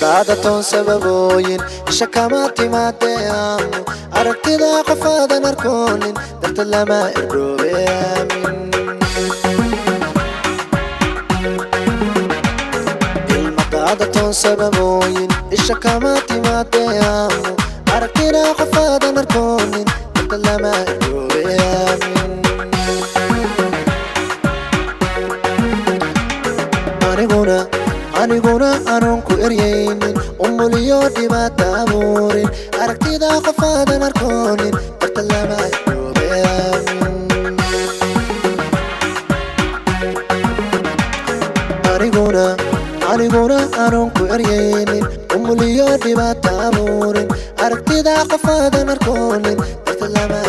قادة سببوين شكاماتي ما تيامو أركتدا قفادا نركولين درت لما إردوبي آمين قادة سببوين شكاماتي ما تيامو أركتدا قفادا نركولين درت لما إردوبي آمين aniguna aanan ku eryaynin umuliyo dhibaato abuurin aragtida qofaadan arkoonin darta lama irdoobe aamin aniguna aanan ku eryaynin umuliyo dhibaato abuurin aragtida qofaadan arkoonin darta lama